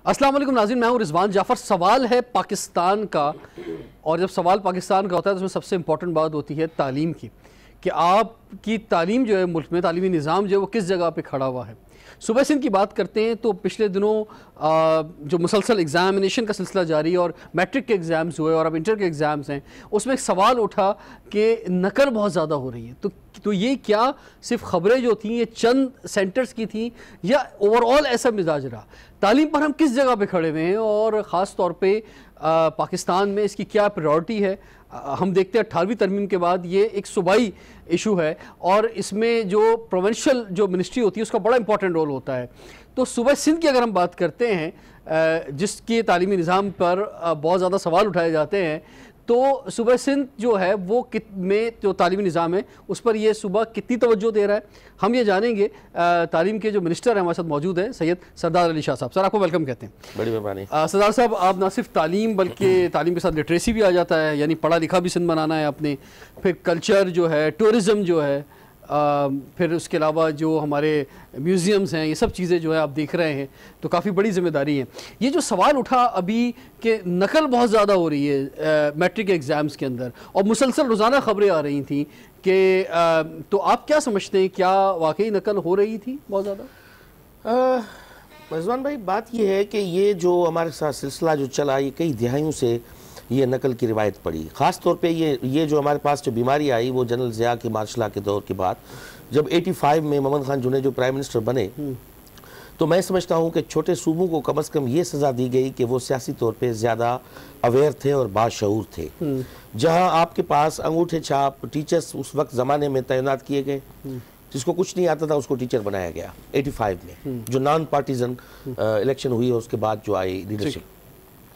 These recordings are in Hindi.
अस्सलाम वालेकुम नाज़रीन, मैं हूं रिजवान जाफ़र। सवाल है पाकिस्तान का, और जब सवाल पाकिस्तान का होता है तो उसमें सबसे इंपॉर्टेंट बात होती है तालीम की, कि आपकी तालीम जो है मुल्क में, तालीमी निज़ाम जो है वो किस जगह पे खड़ा हुआ है। सूबा सिंध की बात करते हैं तो पिछले दिनों जो मुसलसल एग्ज़ामिनेशन का सिलसिला जारी है और मैट्रिक के एग्ज़ाम्स हुए और अब इंटर के एग्ज़ाम्स हैं, उसमें एक सवाल उठा कि नकल बहुत ज़्यादा हो रही है। तो ये क्या सिर्फ ख़बरें जो थी ये चंद सेंटर्स की थी या ओवरऑल ऐसा मिजाज रहा? तालीम पर हम किस जगह पे खड़े हुए हैं और ख़ास तौर पे पाकिस्तान में इसकी क्या प्रायोरिटी है? हम देखते हैं 18वीं तरमीम के बाद ये एक सूबाई इशू है और इसमें जो प्रोविंशियल जो मिनिस्ट्री होती है उसका बड़ा इंपॉर्टेंट रोल होता है। तो सूबा सिंध की अगर हम बात करते हैं जिसके तालीमी निज़ाम पर बहुत ज़्यादा सवाल उठाए जाते हैं, तो सूबा सिंध जो है वो में जो तालीमी निज़ाम है उस पर ये सूबा कितनी तवज्जो दे रहा है, हम ये जानेंगे। तालीम के जो मिनिस्टर हैं हमारे साथ मौजूद हैं, सैयद सरदार अली शाह साहब। सर, आपको वेलकम कहते हैं। बड़ी मेहरबानी। सरदार साहब, आप ना सिर्फ तालीम बल्कि तालीम के साथ लिटरेसी भी आ जाता है, यानी पढ़ा लिखा भी सिंध बनाना है आपने, फिर कल्चर जो है, टूरिज़म जो है, फिर उसके अलावा जो हमारे म्यूज़ियम्स हैं, ये सब चीज़ें जो है आप देख रहे हैं, तो काफ़ी बड़ी जिम्मेदारी है। ये जो सवाल उठा अभी कि नकल बहुत ज़्यादा हो रही है मैट्रिक एग्ज़ाम्स के अंदर और मुसलसल रोज़ाना ख़बरें आ रही थी कि तो आप क्या समझते हैं, क्या वाकई नकल हो रही थी बहुत ज़्यादा? रिजवान भाई, बात ये है कि ये जो हमारे साथ सिलसिला जो चला, ये कई दिहाइयों से ये नकल की रिवायत पड़ी। ख़ास तौर पे ये जो हमारे पास जो बीमारी आई वो जनरल ज़िया के मार्शल लॉ के दौर के बाद, जब 85 में मोहम्मद खान जुनैद जो प्राइम मिनिस्टर बने, तो मैं समझता हूँ कि छोटे सूबों को कम अज़ कम ये सज़ा दी गई कि वो सियासी तौर पे ज़्यादा अवेयर थे और बाशऊर थे। जहाँ आपके पास अंगूठे छाप टीचर्स उस वक्त ज़माने में तैनात किए गए, जिसको कुछ नहीं आता था उसको टीचर बनाया गया 85 में, जो नॉन पार्टीजन इलेक्शन हुई है उसके बाद जो आई लीडरशिप,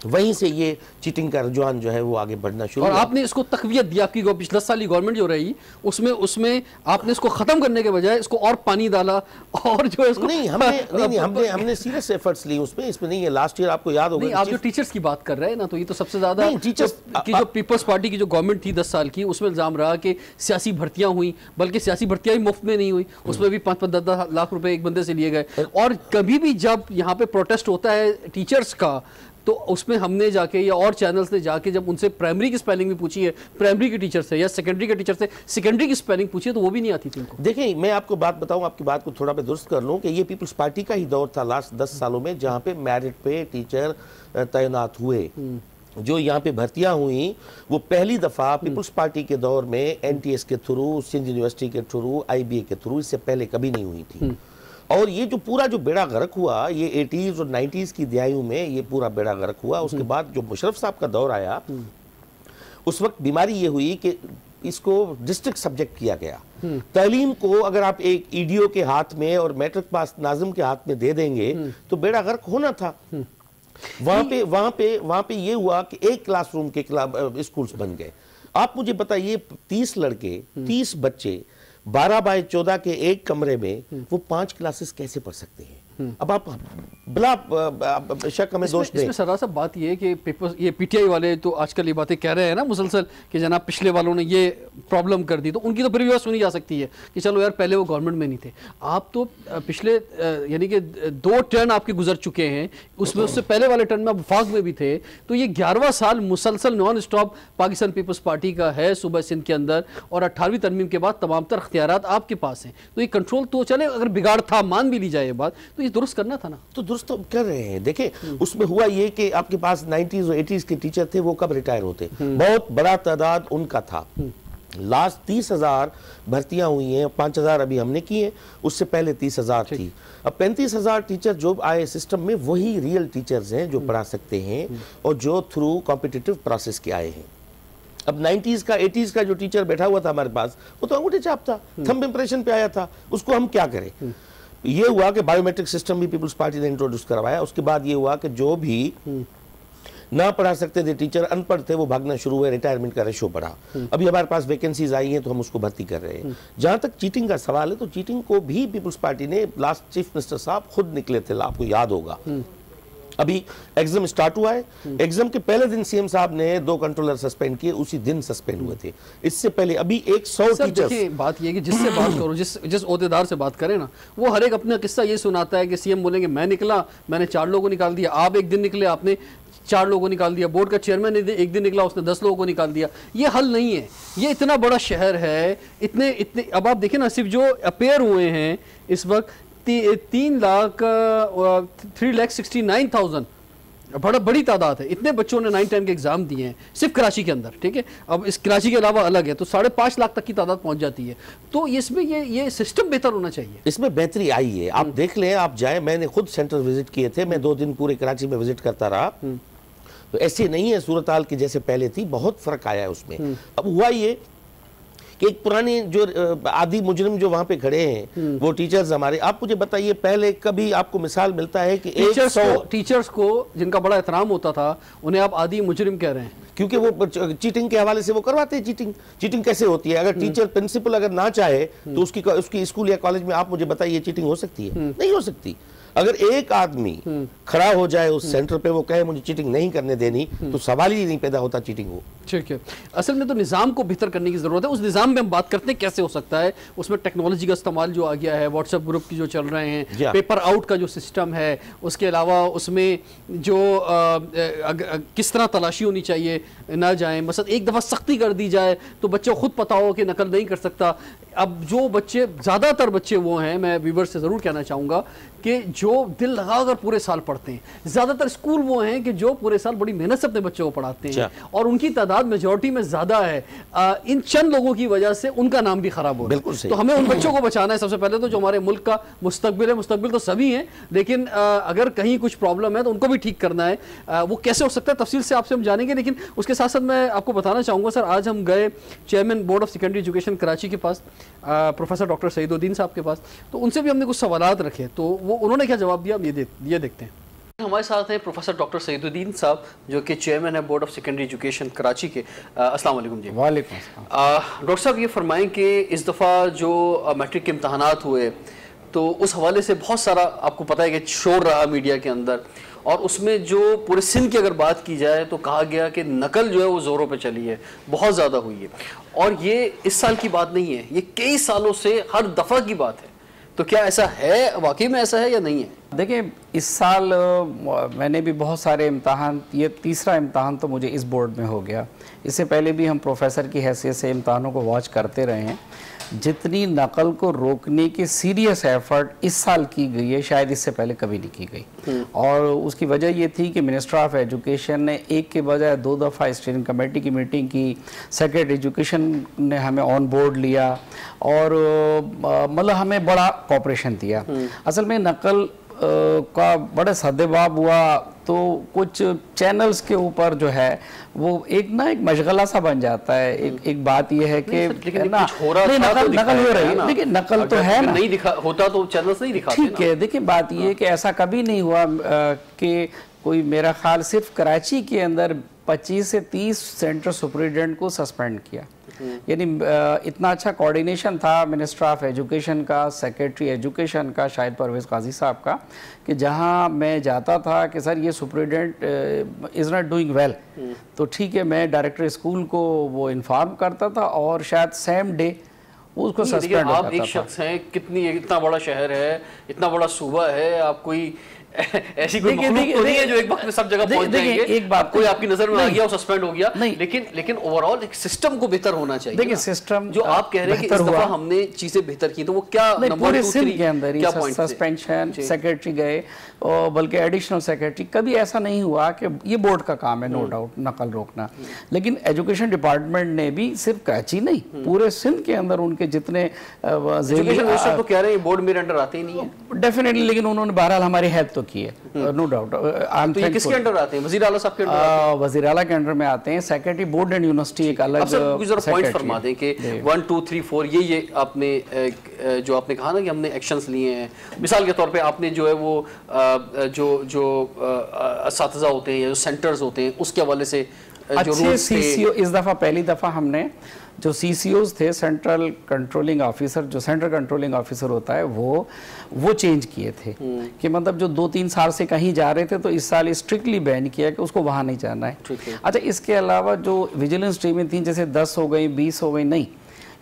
वहीं से ये चीटिंग का रुझान जो है वो आगे बढ़ना शुरू और हुआ। आपने इसको तकवीत दी, आपकी 10 साल की गवर्नमेंट जो रही उसमें आपने इसको खत्म करने के बजाय इसको और पानी डाला और जो है इसको नहीं हमने सीरियस एफर्ट्स ली इसमें नहीं है। लास्ट ईयर आपको याद होगा, आप जो टीचर्स की बात कर रहे हैं ना, तो ये तो सबसे ज्यादा टीचर्स की जो पीपल्स पार्टी की जो गवर्नमेंट थी 10 साल की, उसमें इल्जाम रहा कि सियासी भर्तियां हुई, बल्कि सियासी भर्तियां ही मुफ्त में नहीं हुई, उसमें भी 5-10 लाख रुपए एक बंदे से लिए गए। और कभी भी जब यहाँ पे प्रोटेस्ट होता है टीचर्स का, तो उसमें हमने जाके या और चैनल्स ने जाके जब उनसे प्राइमरी की स्पेलिंग भी पूछी है प्राइमरी के टीचर से, या सेकेंडरी के टीचर से सेकेंडरी की स्पेलिंग पूछी है, तो वो भी नहीं आती थी उनको। देखिए, मैं आपको बात बताऊं, आपकी बात को थोड़ा मैं दुरुस्त कर लूं कि ये पीपल्स पार्टी का ही दौर था लास्ट 10 सालों में, जहां पे मेरिट पे टीचर तैनात हुए। जो यहाँ पे भर्तियां हुई वो पहली दफ़ा पीपल्स पार्टी के दौर में NTS के थ्रू, सिंध यूनिवर्सिटी के थ्रू, IBA के थ्रू, इससे पहले कभी नहीं हुई थी। और ये जो पूरा जो बेड़ा गर्क हुआ, ये 80s और 90s की दिहाइयों में ये पूरा बेड़ा गर्क हुआ। उसके बाद जो मुशर्रफ साहब का दौर आया, उस वक्त बीमारी ये हुई कि इसको डिस्ट्रिक्ट सब्जेक्ट किया गया। तालीम को अगर आप एक EDO के हाथ में और मैट्रिक पास नाज़िम के हाथ में दे देंगे तो बेड़ा गर्क होना था। वहां पे ये हुआ कि एक क्लासरूम के स्कूल्स बन गए। आप मुझे बताइए, 30 लड़के, 30 बच्चे 12 बाय 14 के एक कमरे में वो 5 क्लासेस कैसे पढ़ सकते हैं? अब आप बला शक हमें दोष दें। इसमें सरदार साहब बात ये है कि पेपर ये PTI वाले तो आजकल ये बातें कह रहे हैं ना मुसलसल कि जनाब पिछले वालों ने ये प्रॉब्लम कर दी, तो उनकी तो फिर भी बात सुनी जा सकती है कि चलो यार पहले वो गवर्नमेंट में नहीं थे। आप तो पिछले यानी कि 2 टर्न आपके गुजर चुके हैं, उसमें उससे पहले वाले टर्न में आप वफाक में भी थे, तो ये 11वां साल मुसलसल नॉन स्टॉप पाकिस्तान पीपल्स पार्टी का है सूबा सिंध के अंदर, और 18वीं तरमीम के बाद तमाम तर अख्तियारात आपके पास हैं। तो ये कंट्रोल तो चले, अगर बिगाड़ था मान भी ली जाए ये बात, तो दुरुस्त करना था ना। तो दुरुस्त तो कर रहे हैं। देखिए, उसमें हुआ ये कि आपके पास 90s और 80s के टीचर थे, वो कब रिटायर होते? बहुत बड़ा तादाद उनका था। लास्ट 30,000 भर्तियां हुई हैं, 5,000 अभी हमने की हैं, उससे पहले 30,000 थी। अब 35,000 टीचर जो आए सिस्टम में, वही रियल टीचर्स हैं जो पढ़ा सकते हैं और जो थ्रू कॉम्पिटिटिव प्रोसेस के आए हैं। अब 90s का 80s का जो टीचर बैठा हुआ था हमारे पास, वो तो अंगूठे छाप था, थंब इंप्रेशन पे आया था, उसको हम क्या करें? ये हुआ कि बायोमेट्रिक सिस्टम भी पीपल्स पार्टी ने इंट्रोड्यूस करवाया। उसके बाद ये हुआ कि जो भी ना पढ़ा सकते थे टीचर, अनपढ़ थे, वो भागना शुरू हुए, रिटायरमेंट का रेशो बढ़ा। अभी हमारे पास वैकेंसीज आई हैं तो हम उसको भर्ती कर रहे हैं। जहां तक चीटिंग का सवाल है, तो चीटिंग को भी पीपल्स पार्टी ने, लास्ट चीफ मिनिस्टर साहब खुद निकले थे, आपको याद होगा, अभी एग्जाम स्टार्ट हुआ है, एग्जाम के पहले दिन सीएम साहब ने 2 कंट्रोलर सस्पेंड किए, उसी दिन सस्पेंड हुए थे। इससे पहले अभी 100 टीचर्स। देखिए बात ये कि जिससे बात करो, जिस ओहदेदार से बात करें ना, वो हर एक अपना किस्सा ये सुनाता है कि सीएम बोलेंगे मैं निकला, मैंने 4 लोगों को निकाल दिया, आप एक दिन निकले, आपने 4 लोगों को निकाल दिया, बोर्ड का चेयरमैन एक दिन निकला, उसने 10 लोगों को निकाल दिया। ये हल नहीं है। ये इतना बड़ा शहर है, इतने अब आप देखिए ना, सिर्फ जो अपेयर हुए हैं इस वक्त 3,69,000, बड़ी तादाद है। इतने बच्चों ने 9-10 के एग्जाम दिए हैं सिर्फ कराची के अंदर, ठीक है। अब इस कराची के अलावा अलग है तो 5.5 लाख तक की तादाद पहुंच जाती है। तो इसमें ये सिस्टम बेहतर होना चाहिए, इसमें बेहतरी आई है। आप देख लें, आप जाए, मैंने खुद सेंटर विजिट किए थे, मैं 2 दिन पूरे कराची में विजिट करता रहा। तो ऐसे नहीं है सूरत हाल की जैसे पहले थी, बहुत फर्क आया है उसमें। अब हुआ ये कि एक पुराने जो आदि मुजरिम जो वहां पे खड़े हैं, वो टीचर्स हमारे, आप मुझे बताइए पहले कभी आपको मिसाल मिलता है कि टीचर्स को जिनका बड़ा एहतराम होता था उन्हें आप आदि मुजरिम कह रहे हैं? क्योंकि वो चीटिंग के हवाले से वो करवाते हैं। चीटिंग कैसे होती है? अगर टीचर प्रिंसिपल अगर ना चाहे तो उसकी स्कूल या कॉलेज में आप मुझे बताइए चीटिंग हो सकती है? नहीं हो सकती। अगर एक आदमी खड़ा हो जाए उस सेंटर पे, वो कहे मुझे चीटिंग नहीं करने देनी, तो सवाल ही नहीं पैदा होता चीटिंग हो। ठीक है, असल में तो निज़ाम को बेहतर करने की ज़रूरत है। उस निज़ाम में हम बात करते हैं कैसे हो सकता है। उसमें टेक्नोलॉजी का इस्तेमाल जो आ गया है, व्हाट्सएप ग्रुप की जो चल रहे हैं, पेपर आउट का जो सिस्टम है, उसके अलावा उसमें जो किस तरह तलाशी होनी चाहिए ना जाए, मसलन एक दफ़ा सख्ती कर दी जाए तो बच्चे को खुद पता हो कि नकल नहीं कर सकता। अब जो बच्चे, ज़्यादातर बच्चे वो हैं, मैं व्यूअर्स से ज़रूर कहना चाहूँगा कि जो दिल लगाकर पूरे साल पढ़ते हैं, ज़्यादातर स्कूल वो हैं कि जो पूरे साल बड़ी मेहनत से अपने बच्चों को पढ़ाते हैं और उनकी तादाद मेजॉरिटी में ज़्यादा है। इन चंद लोगों की वजह से उनका नाम भी ख़राब हो रहा है। तो हमें उन बच्चों को बचाना है सबसे पहले तो, जो हमारे मुल्क का मुस्तकबिल है। मुस्तकबिल तो सभी हैं, लेकिन अगर कहीं कुछ प्रॉब्लम है तो उनको भी ठीक करना है। वो कैसे हो सकता है तफसील से आपसे हम जानेंगे, लेकिन उसके साथ साथ मैं आपको बताना चाहूँगा सर, आज हम गए chairman board of secondary education Karachi के पास, प्रोफेसर डॉक्टर सईदुद्दीन साहब के पास, तो उनसे भी हमने कुछ सवालात रखे, तो वो उन्होंने क्या जवाब दिया, ये देखते हैं। हमारे साथ हैं प्रोफेसर डॉक्टर सईदुद्दीन साहब, जो कि चेयरमैन है board of secondary education Karachi के। अस्सलाम वालेकुम जी। वालेकुम अस्सलाम। डॉक्टर साहब ये फरमाएं कि इस दफ़ा जो मैट्रिक के इम्तहानात हुए, तो उस हवाले से बहुत सारा आपको पता है कि शोर रहा मीडिया के अंदर, और उसमें जो पूरे सिंध की अगर बात की जाए तो कहा गया कि नकल जो है वो ज़ोरों पे चली है, बहुत ज़्यादा हुई है। और ये इस साल की बात नहीं है, ये कई सालों से हर दफ़ा की बात है। तो क्या ऐसा है, वाकई में ऐसा है या नहीं है? देखिए, इस साल मैंने भी बहुत सारे इम्तहान, ये तीसरा इम्तहान तो मुझे इस बोर्ड में हो गया। इससे पहले भी हम प्रोफेसर की हैसियत से इम्तहानों को वॉच करते रहे हैं। जितनी नकल को रोकने की सीरियस एफर्ट इस साल की गई है, शायद इससे पहले कभी नहीं की गई। और उसकी वजह ये थी कि मिनिस्टर ऑफ एजुकेशन ने एक के बजाय 2 दफ़ा स्टीयरिंग कमेटी की मीटिंग की, सेक्रेटरी एजुकेशन ने हमें ऑन बोर्ड लिया और मतलब हमें बड़ा कोऑपरेशन दिया। असल में नकल का बड़ा सद्देबाब हुआ तो कुछ चैनल्स के ऊपर जो है वो एक मशगला सा बन जाता है। एक बात ये है कि नकल हो रही है, देखिए नकल तो है ना, नहीं होता तो चैनल्स नहीं दिखाते। ठीक है, देखिए बात ये है कि ऐसा कभी नहीं हुआ कि कोई, मेरा ख्याल सिर्फ कराची के अंदर 25 से 30 सेंटर सुपरिटेंडेंट को सस्पेंड किया। यानी इतना अच्छा कोऑर्डिनेशन था मिनिस्टर ऑफ एजुकेशन का, सेक्रेटरी एजुकेशन का, शायद परवेज़ काजी साहब का, कि जहां मैं जाता था कि सर ये superintendent is not doing well, तो ठीक है, मैं डायरेक्टर स्कूल को वो इन्फॉर्म करता था और शायद सेम डे उसको सस्पेंड हो जाता था। आप एक शख्स हैं, इतना बड़ा शहर है, इतना बड़ा सूबा है, आप कोई ऐसी कोई मखलूक तो नहीं है जो एक वक्त में सब जगह पहुंच जाएंगे। एक बात कोई आपकी नजर में आ गया और सस्पेंड हो गया, लेकिन ओवरऑल एक सिस्टम को बेहतर होना चाहिए। देखिए सिस्टम जो आप कह रहे हैं कि इस दफा हमने चीजें बेहतर की, तो वो क्या पूरे सिंध के अंदर ही सस्पेंशन, सेक्रेटरी गए और बल्कि एडिशनल सेक्रेटरी, कभी ऐसा नहीं हुआ कि ये बोर्ड का काम है नो डाउट नकल रोकना, लेकिन एजुकेशन डिपार्टमेंट ने भी सिर्फ कराची नहीं पूरे सिंध के अंदर उनके जितने तो कह रहे हैं बोर्ड मेरे अंडर आते ही नहीं है डेफिनेटली, लेकिन उन्होंने बहरहाल हमारी हेल्प तो की है, नो डाउट। तो ये किसके अंडर आते हैं? वज़ीर आला साहब के अंडर? वज़ीर आला के अंडर में आते हैं। सेक्रेटरी बोर्ड एंड यूनिवर्सिटी एक अलग पॉइंट फरमा दें कि 1 2 3 4 ये आपने जो आपने कहा ना कि हमने एक्शंस लिए हैं, मिसाल के तौर पे आपने जो है वो जो असातिज़ा होते हैं या जो सेंटर्स होते हैं उसके हवाले से जो रूल्स थे? CCO इस दफ़ा पहली दफ़ा हमने जो CCOs थे, सेंट्रल कंट्रोलिंग ऑफिसर, जो सेंट्रल कंट्रोलिंग ऑफिसर होता है वो चेंज किए थे कि मतलब जो 2-3 साल से कहीं जा रहे थे तो इस साल स्ट्रिक्टली बैन किया कि उसको वहाँ नहीं जाना है। अच्छा, इसके अलावा जो विजिलेंस टीमें थी जैसे 10 हो गई, 20 हो गई, नहीं,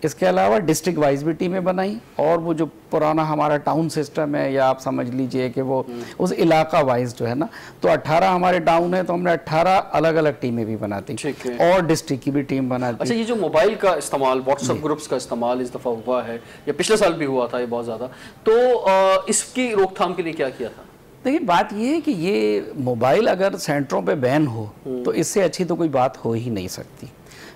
इसके अलावा डिस्ट्रिक्ट वाइज भी टीमें बनाई और वो जो पुराना हमारा टाउन सिस्टम है, या आप समझ लीजिए कि वो उस इलाका वाइज जो है ना, तो 18 हमारे टाउन है तो हमने 18 अलग अलग टीमें भी बनाती और डिस्ट्रिक्ट की भी टीम बनाती। अच्छा, ये जो मोबाइल का इस्तेमाल, व्हाट्सएप ग्रुप्स का इस्तेमाल इस दफ़ा हुआ है या पिछले साल भी हुआ था ये बहुत ज़्यादा, तो इसकी रोकथाम के लिए क्या किया था? देखिए, बात ये है कि ये मोबाइल अगर सेंटरों पे बैन हो तो इससे अच्छी तो कोई बात हो ही नहीं सकती,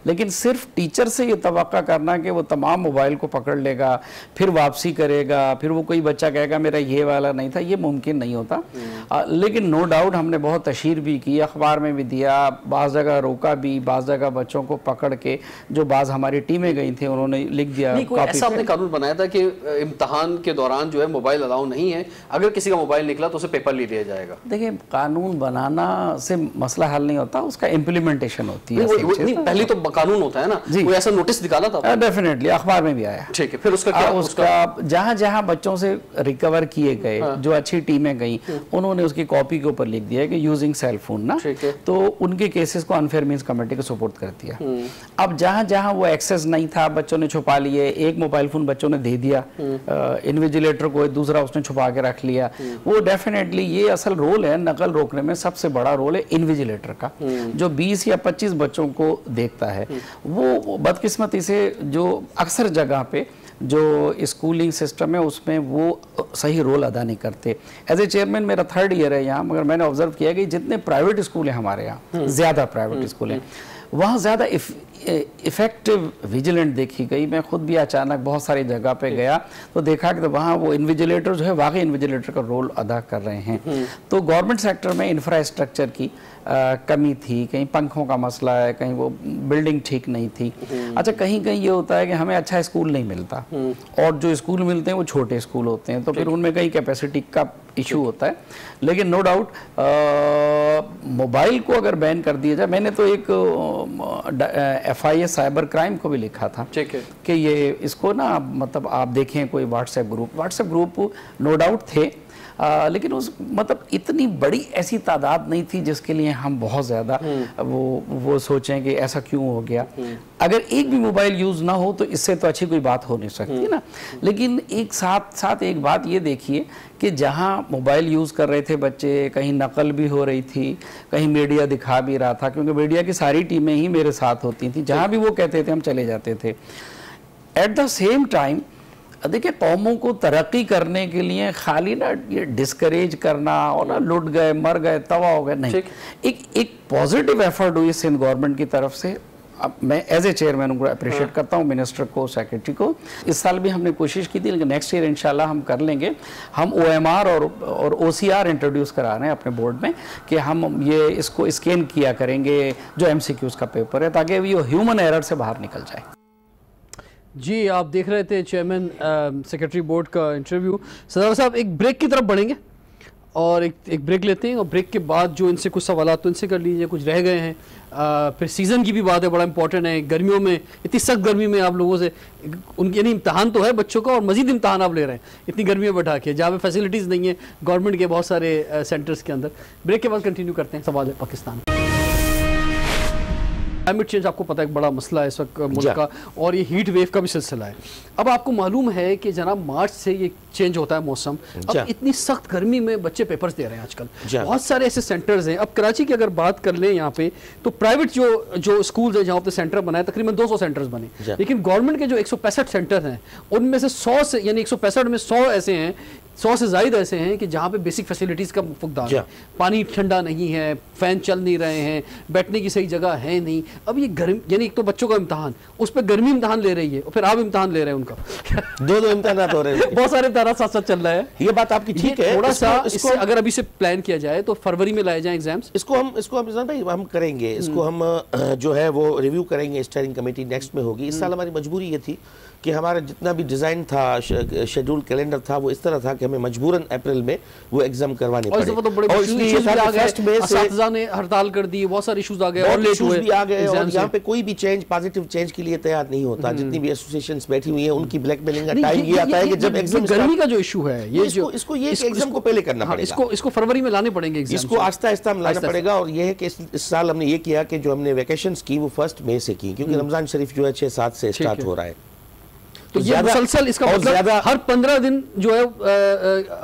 लेकिन सिर्फ टीचर से ये तवक्का करना कि वो तमाम मोबाइल को पकड़ लेगा, फिर वापसी करेगा, फिर वो कोई बच्चा कहेगा मेरा ये वाला नहीं था, ये मुमकिन नहीं होता। लेकिन नो डाउट हमने बहुत तशहीर भी की, अखबार में भी दिया, बाज़ जगह रोका भी, बाज़ जगह बच्चों को पकड़ के, जो बाज़ हमारी टीमें गई थी उन्होंने लिख दिया। कोई ऐसा आपने कानून बनाया था कि इम्तहान के दौरान जो है मोबाइल अलाउ नहीं है, अगर किसी का मोबाइल निकला तो उसे पेपर ले लिया जाएगा? देखिए, कानून बनाना से मसला हल नहीं होता, उसका इम्प्लीमेंटेशन होती है। पहले तो कानून होता है ना, कोई ऐसा नोटिस निकाला था? डेफिनेटली अखबार में भी आया। ठीक है, फिर उसका क्या? उसका जहां जहां बच्चों से रिकवर किए गए, जो अच्छी टीमें गई, उन्होंने उसकी कॉपी के ऊपर लिख दिया कि यूजिंग सेल फोन ना, तो उनके केसेस को अनफेयर मींस कमेटी को सपोर्ट कर दिया। अब जहां जहां वो एक्सेस नहीं था, बच्चों ने छुपा लिए, एक मोबाइल फोन बच्चों ने दे दिया इन्विजिलेटर को, दूसरा उसने छुपा के रख लिया, वो डेफिनेटली ये असल रोल है नकल रोकने में, सबसे बड़ा रोल है इन्विजिलेटर का, जो 20 या 25 बच्चों को देखता है। वो बदकिस्मती से जो अक्सर जगह पे जो स्कूलिंग सिस्टम है उसमें वो सही रोल अदा नहीं करते। एज ए चेयरमैन मेरा 3rd ईयर है यहाँ, मगर मैंने ऑब्जर्व किया कि जितने प्राइवेट स्कूल हैं हमारे यहाँ, ज़्यादा प्राइवेट स्कूल हैं, वहाँ ज़्यादा इफेक्टिव विजिलेंट देखी गई। मैं खुद भी अचानक बहुत सारी जगह पे गया तो देखा कि तो वहाँ वो इन्विजिलेटर जो है वाकई इन्विजिलेटर का रोल अदा कर रहे हैं। तो गवर्नमेंट सेक्टर में इंफ्रास्ट्रक्चर की कमी थी, कहीं पंखों का मसला है, कहीं वो बिल्डिंग ठीक नहीं थी। अच्छा, कहीं कहीं ये होता है कि हमें अच्छा स्कूल नहीं मिलता और जो स्कूल मिलते हैं वो छोटे स्कूल होते हैं, तो फिर उनमें कहीं कैपेसिटी का इशू होता है। लेकिन नो डाउट मोबाइल को अगर बैन कर दिया जाए, मैंने तो एक FIA साइबर क्राइम को भी लिखा था कि ये इसको ना, मतलब आप देखें कोई व्हाट्सएप ग्रुप नो डाउट थे, लेकिन उस मतलब इतनी बड़ी ऐसी तादाद नहीं थी जिसके लिए हम बहुत ज़्यादा वो सोचें कि ऐसा क्यों हो गया। अगर एक भी मोबाइल यूज़ ना हो तो इससे तो अच्छी कोई बात हो नहीं सकती ना। लेकिन एक साथ एक बात ये देखिए कि जहाँ मोबाइल यूज़ कर रहे थे बच्चे, कहीं नकल भी हो रही थी, कहीं मीडिया दिखा भी रहा था, क्योंकि मीडिया की सारी टीमें ही मेरे साथ होती थी, जहाँ भी वो कहते थे हम चले जाते थे। एट द सेम टाइम देखिए, कौमों को तरक्की करने के लिए खाली ना ये डिस्करेज करना और ना लुट गए, मर गए, तबाह हो गए, नहीं, एक पॉजिटिव एफर्ट हुई सिंध गवर्नमेंट की तरफ से। अब मैं एज ए चेयरमैन उनको अप्रिशिएट करता हूँ, मिनिस्टर को, सेक्रेटरी को। इस साल भी हमने कोशिश की थी, लेकिन नेक्स्ट ईयर इंशाल्लाह हम कर लेंगे। हम OMR और OCR इंट्रोड्यूस करा रहे हैं अपने बोर्ड में कि हम ये इसको स्कैन किया करेंगे जो MCQs का पेपर है, ताकि ये ह्यूमन एरर से बाहर निकल जाए। जी, आप देख रहे थे चेयरमैन सेक्रेटरी बोर्ड का इंटरव्यू। सदावर साहब, एक ब्रेक की तरफ बढ़ेंगे और एक ब्रेक लेते हैं, और ब्रेक के बाद जो इनसे कुछ सवाल तो इनसे कर लीजिए, कुछ रह गए हैं। फिर सीज़न की भी बात है, बड़ा इंपॉर्टेंट है। गर्मियों में, इतनी सख्त गर्मी में आप लोगों से उनके यानी इम्तहान तो है बच्चों का, और मजीद इम्तहान आप ले रहे हैं इतनी गर्मी में बैठा के, जहाँ पे फैसिलिटीज़ नहीं है गवर्नमेंट के बहुत सारे सेंटर्स के अंदर। ब्रेक के बाद कंटिन्यू करते हैं। सवाल है पाकिस्तान, क्लाइमेट चेंज आपको पता है एक बड़ा मसला है इस वक्त मुल्क का, और ये हीट वेव का भी सिलसिला है। अब आपको मालूम है कि जनाब मार्च से ये चेंज होता है मौसम। अब इतनी सख्त गर्मी में बच्चे पेपर्स दे रहे हैं आजकल, बहुत सारे ऐसे सेंटर्स हैं। अब कराची की अगर बात कर लें यहाँ पे, तो प्राइवेट जो स्कूल्स हैं जहाँ पे सेंटर बनाए, तकरीबन 200 सेंटर्स बने, लेकिन गवर्नमेंट के जो 165 सेंटर हैं उनमें से 100 से यानी 165 में 100 ऐसे हैं, 100 से ज़ायद ऐसे हैं कि जहाँ पे बेसिक फैसिलिटीज़ का फुकदान है। पानी ठंडा नहीं है, फ़ैन चल नहीं रहे हैं, बैठने की सही जगह है नहीं। अब ये गर्मी, यानी एक तो बच्चों का इम्तहान, उस पर गर्मी इम्तहान ले रही है, और फिर आप इम्तहान ले रहे हैं उनका। दो इम्तहान हो रहे हैं, बहुत सारे इम्तहान साथ साथ चल रहा है। ये बात आपकी ठीक है। थोड़ा सा इसको अगर अभी से प्लान किया जाए तो फरवरी में लाए जाए एग्जाम्स। इसको हम करेंगे, इसको हम जो है वो रिव्यू करेंगे, स्टीयरिंग कमेटी नेक्स्ट में होगी। इस साल हमारी मजबूरी ये थी कि हमारा जितना भी डिज़ाइन था, शेड्यूल कैलेंडर था, वो इस तरह था कि हमें मजबूरन अप्रैल में वो एग्जाम करवाने और पड़े। तो बड़े और इसलिए ये सारे फर्स्ट में से असातिज़ा ने हड़ताल कर दी, बहुत सारे इश्यूज आ गए और लेट हुए भी आ गए, और यहाँ पे कोई भी चेंज, पॉजिटिव चेंज के लिए तैयार नहीं होता। जितनी भी एसोसिएशंस बैठी हुई है उनकी ब्लैकमेलिंग का टाइम ये आता है कि जब एग्जाम, गर्मी का जो इशू है ये जो इसको ये एग्जाम को पहले करना पड़ेगा, इसको फरवरी में लाने पड़ेंगे एग्जाम, इसको आहिस्ता आहिस्ता लाना पड़ेगा। और ये है कि इस साल हमने ये किया कि जो हमने वेकेशंस की वो 1 मई से की, क्योंकि रमजान शरीफ जो है 6-7 से स्टार्ट हो रहा है। तो ये मुसलसल, इसका मतलब हर 15 दिन जो है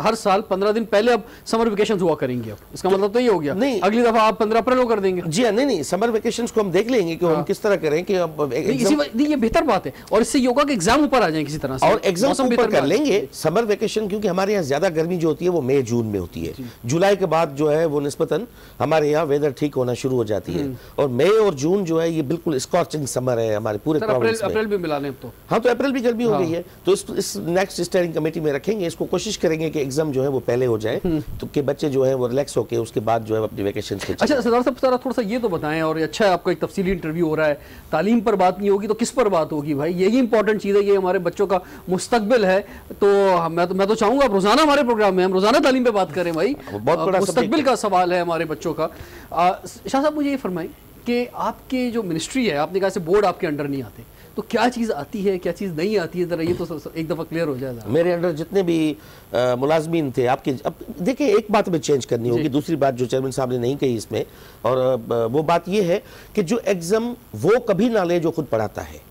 हर साल 15 दिन पहले अब समर वेकेशन हुआ करेंगे। अब इसका मतलब तो ये हो गया, नहीं अगली दफा आप 15 अप्रैल को कर देंगे। जी हाँ, नहीं समर वेकेशंस को हम देख लेंगे कि हम किस तरह करें कि अब ये बेहतर बात है, और इससे योगा के एग्जाम ऊपर आ जाए किसी तरह से, और एग्जाम ऊपर कर लेंगे। समर वेकेशन क्योंकि हमारे यहाँ ज्यादा गर्मी जो होती है वो मई जून में होती है, जुलाई के बाद जो है वो निस्बतन हमारे यहाँ वेदर ठीक होना शुरू हो जाती है। और मई और जून जो है ये बिल्कुल स्कॉचिंग समर है हमारे पूरे प्रोविंस में। अप्रैल भी मिला लें तो, हाँ तो अप्रैल भी गर्मी हो गई है, तो इस नेक्स्ट स्टीयरिंग कमेटी में रखेंगे इसको, कोशिश करेंगे कि एग्जाम जो है वो पहले हो जाए, तो कि बच्चे जो है वो रिलैक्स होके उसके बाद जो है अपनी वेकेशन के। अच्छा सरदार साहब, थोड़ा सा ये तो बताएं, और अच्छा है आपका एक तफसीली इंटरव्यू हो रहा है, तालीम पर बात नहीं होगी तो किस पर बात होगी भाई? यही इंपॉर्टेंट चीज़ है, ये हमारे बच्चों का मुस्तकबिल है। तो मैं तो चाहूँगा रोजाना हमारे प्रोग्राम में हम रोजाना तालीम पे बात करें भाई, बहुत बड़ा मुस्तकबिल का सवाल है हमारे बच्चों का। शाह साहब मुझे ये फरमाएं कि आपके जो मिनिस्ट्री है, आपने कहा से बोर्ड आपके अंडर नहीं आते, तो क्या चीज़ आती है, क्या चीज़ नहीं आती है, जरा ये तो एक दफ़ा क्लियर हो जाएगा। मेरे अंडर जितने भी मुलाजमीन थे आपके, अब देखिए एक बात हमें चेंज करनी होगी, दूसरी बात जो चेयरमैन साहब ने नहीं कही इसमें, और वो बात ये है कि जो एग्जाम वो कभी ना ले जो खुद पढ़ाता है,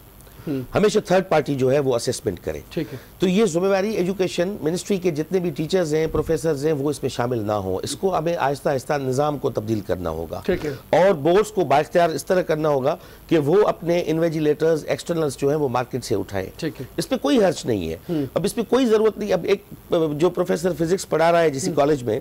हमेशा थर्ड पार्टी जो है वो असेसमेंट करे। ठीक है, तो ये जिम्मेवारी एजुकेशन मिनिस्ट्री के जितने भी टीचर्स हैं, प्रोफेसर्स हैं, वो इसमें शामिल ना हो। इसको हमें आहिस्ता आहिस्ता निज़ाम को तब्दील करना होगा। ठीक है, और बोर्ड्स को बाइख्तियार इस तरह करना होगा कि वो अपने इन्वेजिलेटर्स, एक्सटर्नल्स जो है वो मार्केट से उठाएं। ठीक है, इस पर कोई हर्ज नहीं है। अब इसमें कोई जरूरत नहीं। अब एक जो प्रोफेसर फिजिक्स पढ़ा रहा है जिस कॉलेज में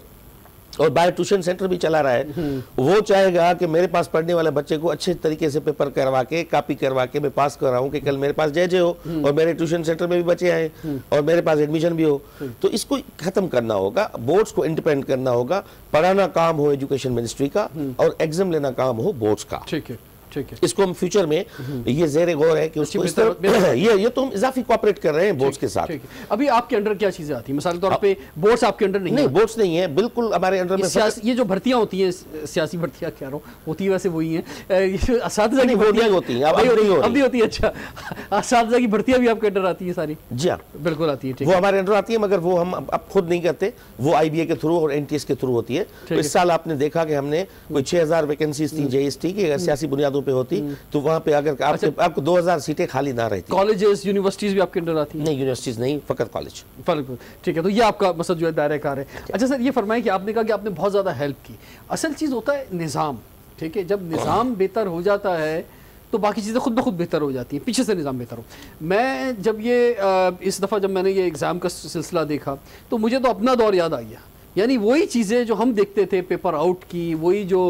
और बायो ट्यूशन सेंटर भी चला रहा है, वो चाहेगा कि मेरे पास पढ़ने वाले बच्चे को अच्छे तरीके से पेपर करवा के, कॉपी करवा के मैं पास कर रहा हूँ कि कल मेरे पास जे हो और मेरे ट्यूशन सेंटर में भी बच्चे आए और मेरे पास एडमिशन भी हो। तो इसको खत्म करना होगा, बोर्ड्स को इंडिपेंडेंट करना होगा। पढ़ाना काम हो एजुकेशन मिनिस्ट्री का और एग्जाम लेना काम हो बोर्ड्स का। ठीक है, ठीक है। इसको हम फ्यूचर में ये जेर गौर है कि उसको इस तरह ये तो हम इजाफी कोऑपरेट कर रहे हैं बोर्ड्स के साथ। अभी आपके अंडर क्या चीजें आती हैं? मिसाल के तौर पे बोर्ड्स आपके अंडर नहीं? बोर्ड्स नहीं है, बिल्कुल हमारे अंडर में ये जो भर्तियां होती हैं, सियासी भर्तियां कह रहा हूँ, होती है वैसे वही हैं, असातिज़ा की भर्तियां होती हैं, अभी होती है। अच्छा, असातिज़ा की भर्तियां भी आपके अंडर आती है सारी? जी हाँ, बिल्कुल आती है। वो हमारे अंडर आती है, मगर वो हम अब खुद नहीं करते, वो IBA के थ्रू और NTS के थ्रू होती है। तो इस साल आपने देखा कि हमने कोई 6000 वैकेंसीज थी JST की, अगर सियासी बुनियादों पर होती तो वहाँ पे अगर आपको 2000 सीटें खाली ना रहती। कॉलेजेस, यूनिवर्सिटीज भी आपके अंडर आती हैं? नहीं, यूनिवर्सिटीज नहीं, फकत कॉलेज। ठीक है, तो ये आपका मसला जो है दायरे कार है। अच्छा सर, ये फरमाएं कि आपने कहा कि आपने बहुत ज़्यादा हेल्प की। असल चीज़ होता है निज़ाम। ठीक है, जब निज़ाम बेहतर हो जाता है तो बाकी चीज़ें खुद ब खुद बेहतर हो जाती हैं, पीछे से निज़ाम बेहतर हो। मैं जब इस दफ़ा जब मैंने ये एग्ज़ाम का सिलसिला देखा तो मुझे तो अपना दौर याद आ गया। यानी वही चीज़ें जो हम देखते थे, पेपर आउट की, वही जो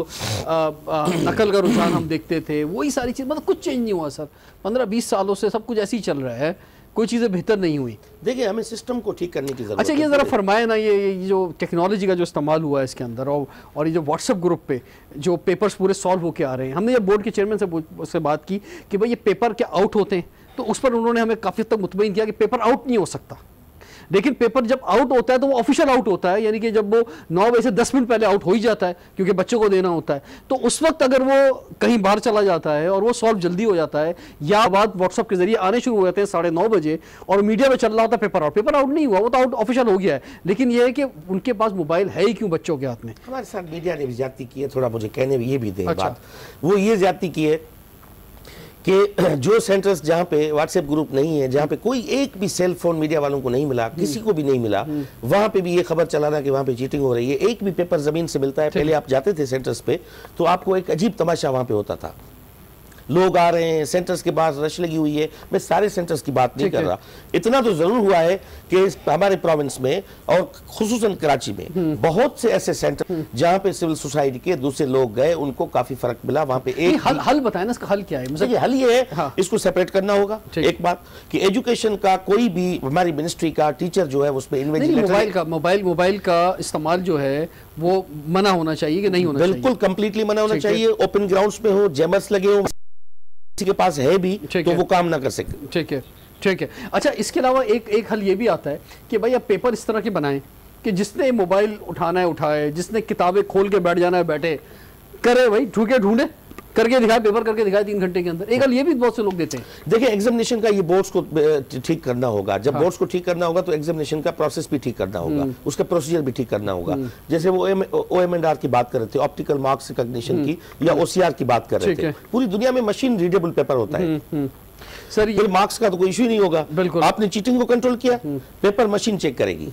नकल का रुझान हम देखते थे, वही सारी चीज़, मतलब कुछ चेंज नहीं हुआ सर। 15-20 सालों से सब कुछ ऐसे ही चल रहा है, कोई चीज़ें बेहतर नहीं हुई। देखिए, हमें सिस्टम को ठीक करने की जरूरत है। अच्छा, ये ज़रा फरमाए ना, ये जो टेक्नोलॉजी का जो इस्तेमाल हुआ है इसके अंदर, और ये जो व्हाट्सएप ग्रुप पे जो पेपर्स पूरे सॉल्व होके आ रहे हैं, हमने जब बोर्ड के चेयरमैन से बात की कि भाई ये पेपर क्या आउट होते हैं, तो उस पर उन्होंने हमें काफ़ी हद तक मुतमईन किया कि पेपर आउट नहीं हो सकता। लेकिन पेपर जब आउट होता है तो वो ऑफिशियल आउट होता है, यानी कि जब वो 9 बजे से 10 मिनट पहले आउट हो ही जाता है क्योंकि बच्चों को देना होता है। तो उस वक्त अगर वो कहीं बाहर चला जाता है और वो सॉल्व जल्दी हो जाता है, या बात व्हाट्सएप के जरिए आने शुरू हो जाते हैं 9:30 बजे और मीडिया में चल रहा होता है पेपर आउट नहीं हुआ, वो तो आउट ऑफिशियल हो गया है। लेकिन ये है कि उनके पास मोबाइल है ही क्यों बच्चों के हाथ में? हमारे साथ मीडिया ने भी ज्यादती की है, थोड़ा मुझे कहने में ये भी दे बात, वो ये ज्यादती की है कि जो सेंटर्स जहाँ पे व्हाट्सएप ग्रुप नहीं है, जहाँ पे कोई एक भी सेल फोन मीडिया वालों को नहीं मिला, किसी को भी नहीं मिला, वहाँ पे भी ये खबर चलाना कि वहाँ पे चीटिंग हो रही है। एक भी पेपर जमीन से मिलता है। पहले आप जाते थे सेंटर्स पे तो आपको एक अजीब तमाशा वहाँ पे होता था, लोग आ रहे हैं, सेंटर्स के बाद रश लगी हुई है। मैं सारे सेंटर्स की बात नहीं कर रहा, इतना तो जरूर हुआ है कि हमारे प्रोविंस में और खुसूसन कराची में बहुत से ऐसे सेंटर जहां पे सिविल सोसाइटी के दूसरे लोग गए, उनको काफी फर्क मिला। वहां पे एक हल बताएं ना, इसका हल क्या है? मतलब हल ये है, हाँ, इसको सेपरेट करना होगा। एक बात कि एजुकेशन का कोई भी हमारी मिनिस्ट्री का टीचर जो है उसमें मोबाइल का इस्तेमाल जो है वो मना होना चाहिए कि नहीं होना चाहिए? बिल्कुल कंप्लीटली मना होना चाहिए। ओपन ग्राउंड्स में हो, जैमर्स लगे हो, किसी के पास है भी तो वो काम ना कर सके। ठीक है, ठीक है। अच्छा, इसके अलावा एक हल ये भी आता है कि भाई आप पेपर इस तरह के बनाएं कि जिसने मोबाइल उठाना है उठाए, जिसने किताबें खोल के बैठ जाना है बैठे, करे भाई, ढूंढे करके दिखाए, पेपर करके दिखाए 3 घंटे के अंदर। एक हल ये भी बहुत से लोग देते हैं। देखिए, एग्जामिनेशन का ये बोर्ड्स को ठीक करना होगा। जब बोर्ड्स को ठीक करना होगा तो एग्जामिनेशन का प्रोसेस भी ठीक करना होगा, उसका प्रोसीजर भी ठीक करना होगा। जैसे वो OMR की बात कर रहे थे, ऑप्टिकल मार्क्स रिकॉग्निशन की, या OCR की बात कर रहे थे। पूरी दुनिया में मशीन रीडेबल पेपर होता है सर, ये मार्क्स का तो कोई इश्यू नहीं होगा। बिल्कुल। आपने चीटिंग को कंट्रोल किया, पेपर मशीन चेक करेगी।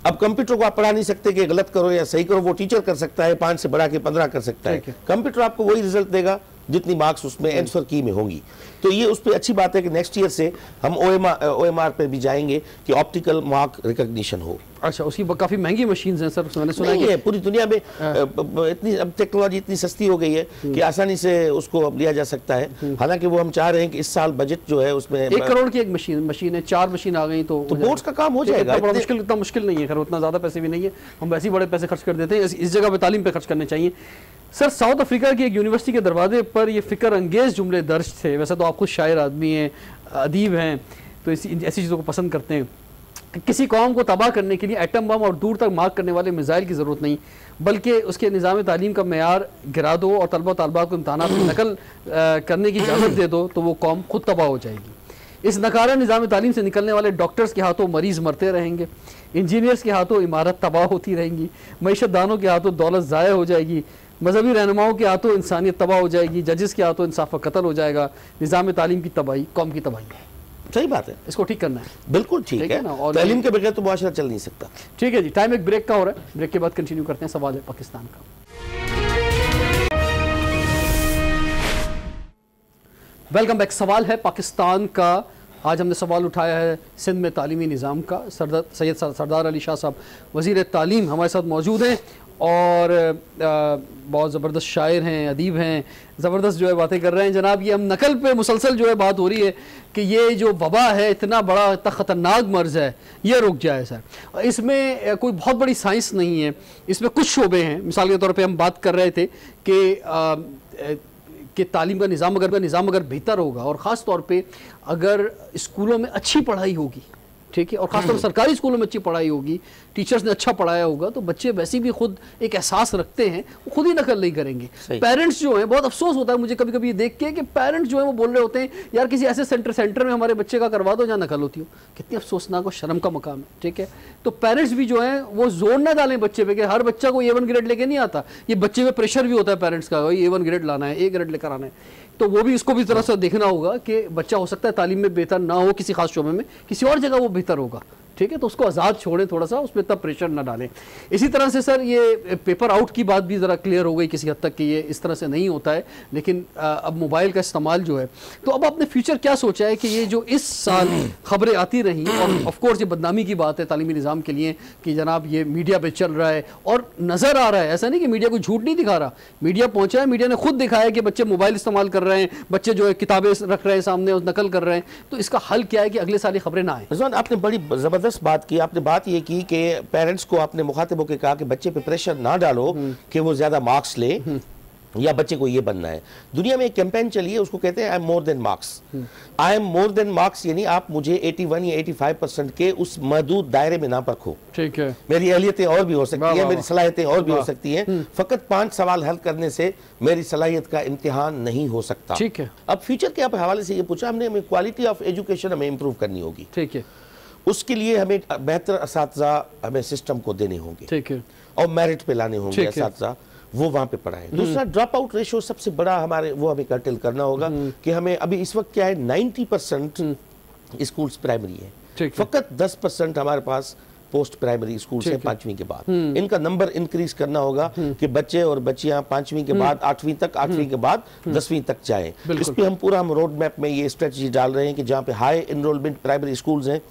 अब कंप्यूटर को आप पढ़ा नहीं सकते कि गलत करो या सही करो, वो टीचर कर सकता है, 5 से बढ़ा के 15 कर सकता है। कंप्यूटर आपको वही रिजल्ट देगा जितनी मार्क्स उसमें आंसर की में होंगी। तो ये उस पर अच्छी बात है कि नेक्स्ट ईयर से हम OMR पे भी जाएंगे कि ऑप्टिकल मार्क रिकॉग्निशन हो। अच्छा, उसकी काफी महंगी मशीन है सर, मैंने सुना है पूरी दुनिया में इतनी अब टेक्नोलॉजी इतनी सस्ती हो गई है कि आसानी से उसको अब लिया जा सकता है। हालांकि वो हम चाह रहे हैं कि इस साल बजट जो है उसमें 1 करोड़ की एक मशीन है, 4 मशीन आ गई तो बोर्ड्स का काम हो जाएगा। इतना मुश्किल नहीं है, खैर उतना ज्यादा पैसे भी नहीं है, हम वैसे ही बड़े पैसे खर्च कर देते हैं, इस जगह पे तालीम पे खर्च करने चाहिए। सर, साउथ अफ्रीका की एक यूनिवर्सिटी के दरवाजे पर ये फिक्र अंगेज जुमले दर्ज थे। वैसे तो आप खुद शायर आदमी हैं, अदीब हैं, तो ऐसी चीज़ों को पसंद करते हैं। किसी कौम को तबाह करने के लिए एटम बम और दूर तक मार्क करने वाले मिसाइल की ज़रूरत नहीं, बल्कि उसके निज़ाम तालीम का मेयार गिरा दो और तलबा तलबात को इम्तहानात में नकल करने की इजाज़त दे दो, तो वो कौम खुद तबाह हो जाएगी। इस नकारा निज़ाम तालीम से निकलने वाले डॉक्टर्स के हाथों मरीज़ मरते रहेंगे, इंजीनियर्स के हाथों इमारत तबाह होती रहेंगी, मईशतदानों के हाथों दौलत ज़ाय हो जाएगी, मजहबी रहनुमाओं के हाथों इंसानियत तबाह हो जाएगी, जजेस के हाथों इंसाफ का कत्ल हो जाएगा। निज़ाम तालीम की तबाही कौम की तबाही है। सही बात है, इसको ठीक करना है। बिल्कुल ठीक है ना, और तालीम के बगैर तो मुआशरा चल नहीं सकता। ठीक है जी, टाइम एक ब्रेक का हो रहा है, ब्रेक के बाद कंटिन्यू करते हैं। सवाल है पाकिस्तान का। Welcome back. सवाल है पाकिस्तान का। आज हमने सवाल उठाया है सिंध में तालीमी निज़ाम का। सैयद सरदार अली शाह साहब वज़ीर तालीम हमारे साथ मौजूद हैं और बहुत ज़बरदस्त शायर हैं, अदीब हैं, ज़बरदस्त जो है बातें कर रहे हैं। जनाब, ये हम नकल पे मुसलसल जो है बात हो रही है कि ये जो वबा है, इतना बड़ा इतना ख़तरनाक मर्ज़ है, ये रुक जाए सर। इसमें कोई बहुत बड़ी साइंस नहीं है, इसमें कुछ शोबे हैं। मिसाल के तौर पे हम बात कर रहे थे कि तालीम का निज़ाम अगर बेहतर होगा और ख़ास तौर पे अगर स्कूलों में अच्छी पढ़ाई होगी, ठीक है, और खासतौर पर सरकारी स्कूलों में अच्छी पढ़ाई होगी, टीचर्स ने अच्छा पढ़ाया होगा, तो बच्चे वैसे भी खुद एक एहसास रखते हैं, वो खुद ही नकल नहीं करेंगे। पेरेंट्स जो हैं, बहुत अफसोस होता है मुझे कभी कभी ये देख के कि पेरेंट्स जो है वो बोल रहे होते हैं यार किसी ऐसे सेंटर में हमारे बच्चे का करवा दो जहाँ नकल होती हो। कितनी अफसोसनाक और शर्म का मकाम है। ठीक है, तो पेरेंट्स भी जो है वो जोर ना डालें बच्चे पे कि हर बच्चा को A1 ग्रेड लेके नहीं आता। ये बच्चे पे प्रेशर भी होता है पेरेंट्स का, A1 ग्रेड लाना है, A ग्रेड लेकर आना है। तो वो भी इसको भी तरह से देखना होगा कि बच्चा हो सकता है तालीम में बेहतर ना हो किसी खास शोबे में, किसी और जगह वो बेहतर होगा। ठीक है, तो उसको आज़ाद छोड़ें, थोड़ा सा उस पर इतना प्रेशर ना डालें। इसी तरह से सर ये पेपर आउट की बात भी ज़रा क्लियर हो गई किसी हद तक कि ये इस तरह से नहीं होता है, लेकिन अब मोबाइल का इस्तेमाल जो है, तो अब आपने फ्यूचर क्या सोचा है कि ये जो इस साल खबरें आती रहीं, और ऑफ कोर्स ये बदनामी की बात है तालीमी निज़ाम के लिए कि जनाब ये मीडिया पे चल रहा है और नज़र आ रहा है, ऐसा नहीं कि मीडिया कोई झूठ नहीं दिखा रहा, मीडिया पहुंचा है, मीडिया ने खुद दिखाया कि बच्चे मोबाइल इस्तेमाल कर रहे हैं, बच्चे जो है किताबें रख रहे हैं सामने और नकल कर रहे हैं। तो इसका हल क्या है कि अगले साल खबरें ना आए? आपने बड़ी ज़बरदस्त बात की। आपने बात ये की कि पेरेंट्स को आपने मुखातिबों के कहा कि बच्चे पे प्रेशर ना डालो कि वो ज्यादा मार्क्स ले या बच्चे को ये बनना है। दुनिया में एक कैंपेन चली है, उसको कहते हैं I am more than marks. I am more than marks यानी आप मुझे 81 या 85% के उस महदूद दायरे में ना परखो। ठीक है, मेरी अहलियतें और भी हो सकती है, मेरी सलाहियतें और भी हो सकती हैं, फकत 5 सवाल हल करने से मेरी सलाहियत का इम्तिहान नहीं हो सकता। ठीक है, अब फ्यूचर के आप हवाले से ये पूछा हमने, हमें क्वालिटी ऑफ एजुकेशन हमें इंप्रूव करनी होगी। ठीक है, उसके लिए हमें बेहतर असातिज़ा हमें सिस्टम को देने होंगे। ठीक है, और मेरिट पे लाने होंगे असातिज़ा, वो वहाँ पे पढ़ाएं। दूसरा, ड्रॉप आउट रेशो सबसे बड़ा हमारे वो हमें कर्टेल करना होगा कि हमें अभी इस वक्त क्या है 90% स्कूल्स प्राइमरी है, फकत 10% हमारे पास पोस्ट प्राइमरी स्कूल से 5वीं के बाद। इनका नंबर इंक्रीज करना होगा कि बच्चे और बच्चियां 5वीं के बाद 8वीं तक, 8वीं के बाद 10वीं तक जाएं। इस पे हम पूरा रोड मैप में ये स्ट्रेटजी डाल रहे हैं कि जहाँ पे हाई इनरोलमेंट प्राइमरी स्कूल्स हैं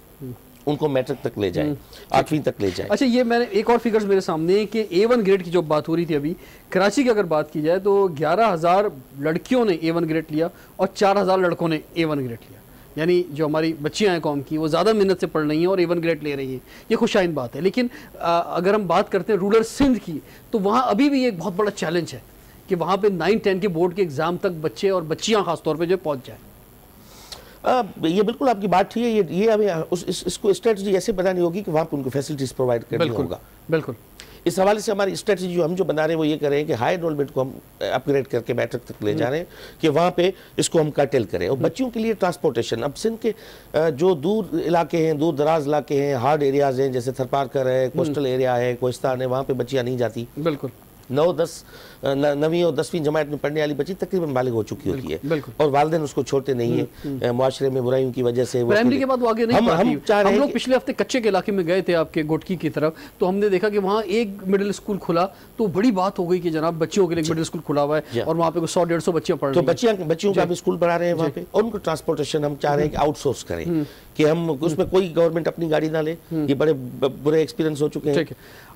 उनको मैट्रिक तक ले जाएं, 8वीं तक ले जाएं। अच्छा, ये मैंने एक और फिगर्स मेरे सामने है कि A1 ग्रेड की जो बात हो रही थी अभी, कराची की अगर बात की जाए तो 11,000 लड़कियों ने A1 ग्रेड लिया और 4,000 लड़कों ने A1 ग्रेड लिया। यानी जो हमारी बच्चियां हैं कौम की, वो ज़्यादा मेहनत से पढ़ रही हैं और A1 ग्रेड ले रही हैं, ये खुशाइन बात है। लेकिन अगर हम बात करते हैं रूरल सिंध की, तो वहाँ अभी भी एक बहुत बड़ा चैलेंज है कि वहाँ पे 9-10 के बोर्ड के एग्ज़ाम तक बच्चे और बच्चियाँ खासतौर पर जो पहुँच जाए। ये बिल्कुल आपकी बात ठीक है। ये हमें इसको स्ट्रेटजी ऐसे बनानी होगी कि वहाँ पे उनको फैसिलिटीज प्रोवाइड करनी होगा। बिल्कुल इस हवाले से हमारी स्ट्रेटजी जो बना रहे हैं वो ये करें कि हाई एनरोलमेंट को हम अपग्रेड करके मैट्रिक तक ले जा रहे हैं कि वहाँ पे इसको हम कर्टेल करें। और बच्चों के लिए ट्रांसपोर्टेशन, अब सिंध के जो दूर इलाके हैं, दूर दराज इलाके हैं, हार्ड एरियाज हैं, जैसे थरपारकर है, कोस्टल एरिया है, कोहिस्तान है, वहाँ पे बच्चियाँ नहीं जाती। बिल्कुल 9वीं और 10वीं जमात में पढ़ने वाली बच्ची तकरीबन बालिग हो चुकी होती है और वालिदैन उसको छोड़ते नहीं है मुआशरे में बुराइयों की वजह से। प्राइमरी के बाद वो आगे नहीं बढ़ती। हम लोग पिछले हफ्ते कच्चे के इलाके में गए थे आपके गोटकी की तरफ, तो हमने देखा कि वहाँ एक मिडिल स्कूल खुला तो बड़ी बात हो गई कि जनाब बच्चियों के लिए मिडिल स्कूल खुला हुआ है और वहाँ पे 100-150 बच्चियाँ पढ़ रही हैं। तो बच्चियों का भी स्कूल पढ़ा रहे हैं वहाँ पे, और उनको ट्रांसपोर्टेशन हम चाह रहे हैं कि आउटसोर्स करें, कि हम उसमें कोई गवर्नमेंट अपनी गाड़ी ना ले। ये बड़े बुरे एक्सपीरियंस हो चुके हैं।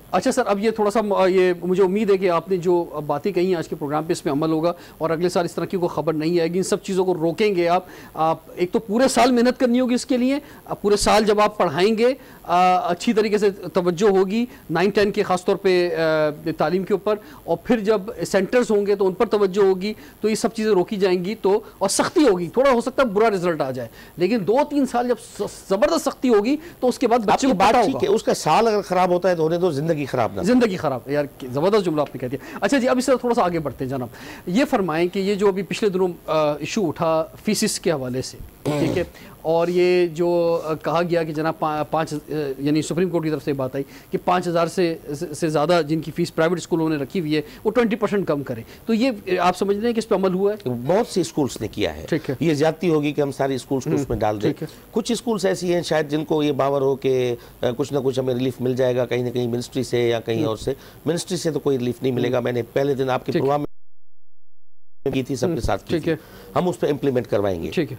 अच्छा सर, अब ये थोड़ा सा ये मुझे उम्मीद है कि आपने जो बातें कही आज के प्रोग्राम पे इस पे अमल होगा और अगले साल इस तरह की कोई खबर नहीं आएगी। इन सब चीज़ों को रोकेंगे आप एक तो पूरे साल मेहनत करनी होगी इसके लिए। पूरे साल जब आप पढ़ाएंगे अच्छी तरीके से तवज्जो होगी 9-10 के ख़ास तौर पे तालीम के ऊपर, और फिर जब सेंटर्स होंगे तो उन पर तवज्जो होगी, तो ये सब चीज़ें रोकी जाएंगी। तो और सख्ती होगी, थोड़ा हो सकता है बुरा रिजल्ट आ जाए, लेकिन 2-3 साल जब ज़बरदस्त सख्ती होगी तो उसके बाद बच्चे को पता होगा। उसका साल अगर ख़राब होता है तो होने दो, ज़िंदगी ख़राब ना, ज़िंदगी ख़राब। यार ज़बरदस्त जुमला आपने कह दिया। अच्छा जी, अब इससे थोड़ा सा आगे बढ़ते हैं जनाब। ये फरमाएं कि ये जो अभी पिछले दिनों इशू उठा फीसिस के हवाले से, ठीक है, और ये जो कहा गया कि जनाब 5 यानी सुप्रीम कोर्ट की तरफ से बात आई कि 5,000 से ज़्यादा जिनकी फ़ीस प्राइवेट स्कूलों ने रखी हुई है वो 20% कम करें, तो ये आप समझ रहे हैं कि इस पर अमल हुआ है? बहुत से स्कूल्स ने किया है। ठीक है, ये ज्यादती होगी कि हम सारे स्कूल्स को उसमें डाल दें। कुछ स्कूल्स ऐसी हैं शायद जिनको ये बावर हो कि कुछ ना कुछ हमें रिलीफ मिल जाएगा कहीं ना कहीं मिनिस्ट्री से या कहीं और से। मिनिस्ट्री से तो कोई रिलीफ नहीं मिलेगा। मैंने पहले दिन आपके प्रोग्राम में की थी, सबके साथ की थी। हम उस पर इम्प्लीमेंट करवाएंगे। ठीक है,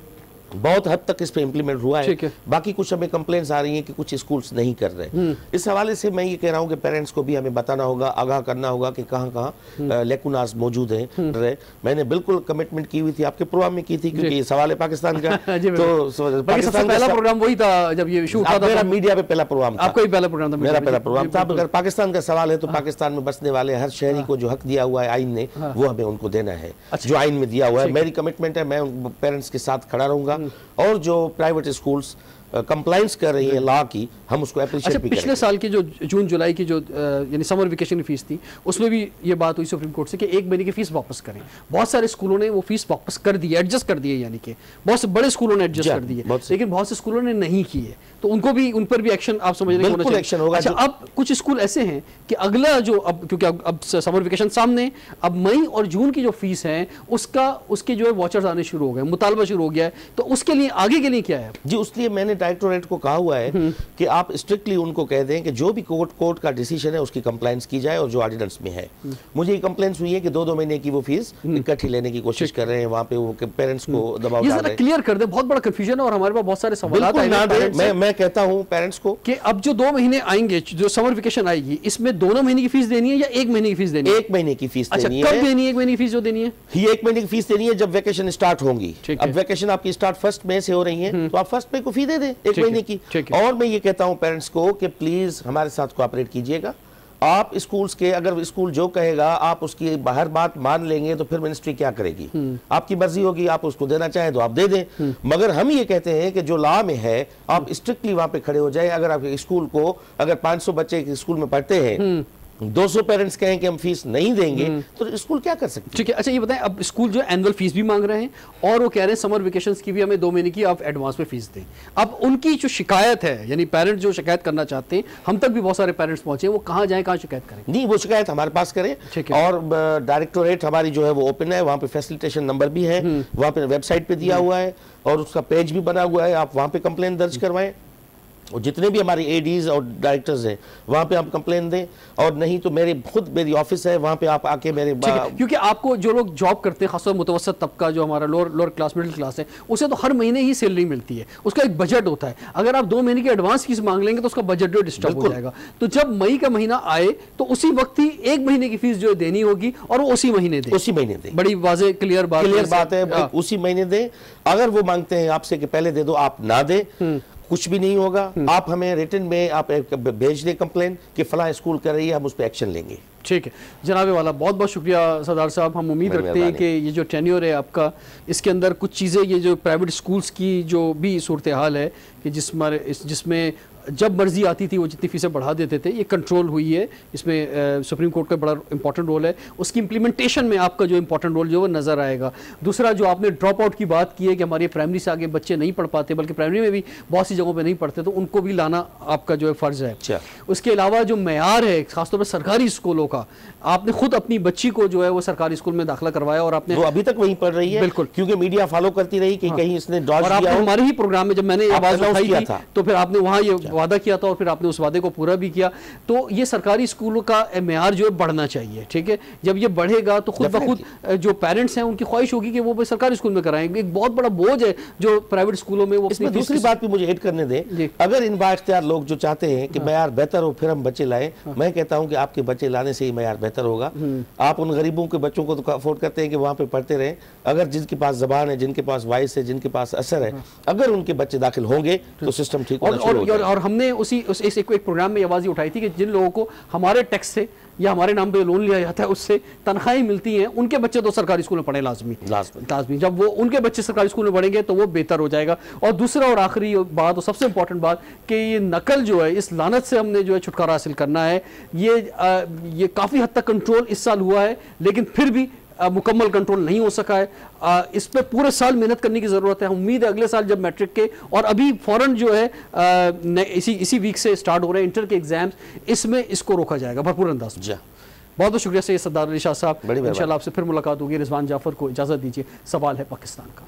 बहुत हद तक इस पे इम्प्लीमेंट हुआ है। बाकी कुछ हमें कंप्लेंट्स आ रही हैं कि कुछ स्कूल्स नहीं कर रहे। इस हवाले से मैं ये कह रहा हूँ कि पेरेंट्स को भी हमें बताना होगा, आगाह करना होगा कि कहाँ कहाँ लेकुनास मौजूद हैं। मैंने बिल्कुल कमिटमेंट की हुई थी, आपके प्रोग्राम में की थी, क्योंकि ये सवाल है पाकिस्तान का। तो पाकिस्तान पहला प्रोग्राम वही था जब ये इशू उठा था। मेरा मीडिया पे पहला प्रोग्राम था, आपका ही पहला प्रोग्राम था, मेरा पहला प्रोग्राम था। अगर पाकिस्तान का सवाल है तो पाकिस्तान में बसने वाले हर शहरी को जो हक दिया हुआ है आइन ने, वो हमें उनको देना है जो आइन में दिया हुआ है। मेरी कमिटमेंट है, मैं पेरेंट्स के साथ खड़ा रहूंगा, और जो प्राइवेट स्कूल्स कंप्लाइंस कर रही है लॉ की, हम उसको एप्रिशिएट भी करेंगे। पिछले साल की जो जून जुलाई की जो यानी समर वेकेशन की फीस थी, उसमें भी ये बात हुई सुप्रीम कोर्ट से कि 1 महीने की फीस वापस करें। बहुत सारे स्कूलों ने वो फीस वापस कर दी, एडजस्ट कर दिए, यानी कि बहुत से बड़े स्कूलों ने एडजस्ट कर दिए, लेकिन बहुत से स्कूलों ने नहीं किए। तो उनको भी, उन पर भी एक्शन आप समझ रहे हैं, एक्शन होगा। अच्छा, अब कुछ स्कूल ऐसे हैं कि अगला जो क्योंकि अब समर वेकेशन सामने, अब मई और जून की जो फीस है उसके जो है वॉचर्स आने शुरू हो गए, मुतालबा शुरू हो गया है, तो उसके लिए आगे के लिए क्या है जी? उसलिए मैंने डायरेक्टोरेट को कहा हुआ है कि आप स्ट्रिक्टली उनको कह दें कि जो भी कोर्ट का डिसीजन है उसकी कंप्लायंस की जाए, और जो ऑर्डिनेंस में है। मुझे ये कंप्लेंट्स हुई है कि 2-2 महीने की वो फीस इकट्ठी लेने की कोशिश कर रहे हैं, वहाँ पे वो पेरेंट्स को दबाव डाल रहे हैं। क्लियर कर दे, बहुत बड़ा कंफ्यूजन है और हमारे पास बहुत सारे सवाल। मैं कहता हूँ पेरेंट्स को कि अब जो 2 महीने आएंगे, जो समर वेकेशन आएगी, इसमें दोनों महीने की फीस देनी है या 1 महीने की फीस देनी है? 1 महीने की फीस देनी है। कब देनी है 1 महीने की फीस जो देनी है? ये 1 महीने की फीस देनी है जब वेकेशन स्टार्ट होंगी। अब वेकेशन आपकी स्टार्ट 1 मई से हो रही है, तो आप 1 मई को फी दे दें 1 महीने की। और मैं ये कहता हूं पेरेंट्स को कि प्लीज हमारे साथ कोऑपरेट कीजिएगा। आप स्कूल्स के, अगर स्कूल जो कहेगा आप उसकी बाहर बात मान लेंगे तो फिर मिनिस्ट्री क्या करेगी? आपकी मर्जी होगी, आप उसको देना चाहें तो आप दे दें, मगर हम ये कहते हैं कि जो लॉ में है आप स्ट्रिक्टली वहां पे खड़े हो जाए। अगर आप स्कूल को, अगर 500 बच्चे स्कूल में पढ़ते हैं, 200 पेरेंट्स कहें कि हम फीस नहीं देंगे, तो स्कूल क्या कर सकते हैं? ठीक है। अच्छा, ये बताएं, अब स्कूल जो एनुअल फीस भी मांग रहे हैं और वो कह रहे हैं समर वेकेशंस की भी हमें 2 महीने की आप एडवांस में फीस दें। अब उनकी जो शिकायत है, यानी पेरेंट्स जो शिकायत करना चाहते हैं, हम तक भी बहुत सारे पेरेंट्स पहुंचे हैं, वो कहाँ जाएं, कहाँ शिकायत करें? नहीं, वो शिकायत हमारे पास करें, और डायरेक्टोरेट हमारी जो है वो ओपन है, वहाँ पे फैसिलिटेशन नंबर भी है, वहाँ पे वेबसाइट पे दिया हुआ है और उसका पेज भी बना हुआ है, आप वहाँ पे कंप्लेन दर्ज करवाएं। और जितने भी हमारे एडीज और डायरेक्टर्स हैं वहाँ पे आप कंप्लेन दें, और नहीं तो मेरी ऑफिस है, वहाँ पे आप आके मेरे क्योंकि आपको जो लोग जॉब करते हैं, खासतौर मुतवसत तबका जो हमारा लोअर क्लास मिडिल क्लास है, उसे तो हर महीने ही सैलरी मिलती है, उसका एक बजट होता है। अगर आप 2 महीने की एडवांस फीस मांग लेंगे तो उसका बजट जो डिस्टर्ब हो जाएगा। तो जब मई का महीना आए तो उसी वक्त ही 1 महीने की फीस जो देनी होगी और वो उसी महीने दे। बड़ी वाज़ेह क्लियर बात है, उसी महीने दें। अगर वो मांगते हैं आपसे कि पहले दे दो, आप ना दें, कुछ भी नहीं होगा। आप हमें रिटन में आप भेज दें कंप्लेन कि फला स्कूल कर रही है, हम उस पर एक्शन लेंगे। ठीक है जनाब वाला, बहुत बहुत शुक्रिया सरदार साहब। हम उम्मीद रखते हैं कि ये जो टेन्योर है आपका, इसके अंदर कुछ चीज़ें, ये जो प्राइवेट स्कूल्स की जो भी सूरत हाल है कि जिसमें जब मर्जी आती थी वो जितनी फीसें बढ़ा देते थे, ये कंट्रोल हुई है। इसमें सुप्रीम कोर्ट का बड़ा इंपॉर्टेंट रोल है। उसकी इम्प्लीमेंटेशन में आपका जो इंपॉर्टेंट रोल जो वो नज़र आएगा। दूसरा जो आपने ड्रॉप आउट की बात की है कि हमारे प्राइमरी से आगे बच्चे नहीं पढ़ पाते, बल्कि प्राइमरी में भी बहुत सी जगहों पर नहीं पढ़ते, तो उनको भी लाना आपका जो है फ़र्ज़ है। उसके अलावा जो मेयार है खासतौर पर सरकारी स्कूलों का, आपने खुद अपनी बच्ची को जो है वो सरकारी स्कूल में दाखिला करवाया और आपने वो अभी तक वहीं पढ़ रही है। बिल्कुल, क्योंकि मीडिया फॉलो करती रही कि कहीं इसने डॉज और आपने हमारे ही प्रोग्राम में जब मैंने आवाज़ उठाई थी तो फिर आपने वहाँ ये वादा किया था और फिर आपने उस वादे को पूरा भी किया। तो ये सरकारी स्कूलों का मेयार जो है बढ़ना चाहिए, ठीक है। जब ये बढ़ेगा तो खुद ब खुद जो पेरेंट्स हैं उनकी ख्वाहिश होगी कि वो सरकारी स्कूल में कराएंगे। एक बहुत बड़ा बोझ है जो प्राइवेट स्कूलों में वो। इसमें दूसरी बात भी मुझे ऐड करने दें, अगर इन बाइख्तियार लोग जो चाहते हैं कि मेयार बेहतर हो फिर हम बच्चे लाएं, मैं कहता हूं कि आपके बच्चे लाने से ही मेयार बेहतर होगा। आप उन गरीबों के बच्चों को तो अफोर्ड करते हैं कि वहां पे पढ़ते रहें, अगर जिनके पास जबान है, जिनके पास वॉइस है, जिनके पास असर है, अगर उनके बच्चे दाखिल होंगे तो सिस्टम ठीक होना शुरू हो जाएगा। और हमने एक प्रोग्राम में आवाज़ उठाई थी कि जिन लोगों को हमारे टैक्स से या हमारे नाम पे लोन लिया जाता है उससे तनख्वाहें मिलती हैं, उनके बच्चे तो सरकारी स्कूल में पढ़े लाजमी। जब वो उनके बच्चे सरकारी स्कूल में पढ़ेंगे तो वो बेहतर हो जाएगा। और दूसरा और आखिरी बात और सबसे इंपॉर्टेंट बात कि ये नकल जो है, इस लानत से हमने जो है छुटकारा हासिल करना है। ये काफ़ी हद तक कंट्रोल इस साल हुआ है, लेकिन फिर भी मुकम्मल कंट्रोल नहीं हो सका है। इस पे पूरे साल मेहनत करने की ज़रूरत है। उम्मीद है अगले साल जब मैट्रिक के और अभी फ़ौरन जो है इसी वीक से स्टार्ट हो रहे हैं इंटर के एग्जाम्स, इसमें इसको रोका जाएगा भरपूर अंदाज में। बहुत बहुत शुक्रिया सैयद सरदार अली शाह साहब। इंशाल्लाह आपसे फिर मुलाकात होगी। रिजवान जाफर को इजाज़त दीजिए। सवाल है पाकिस्तान का।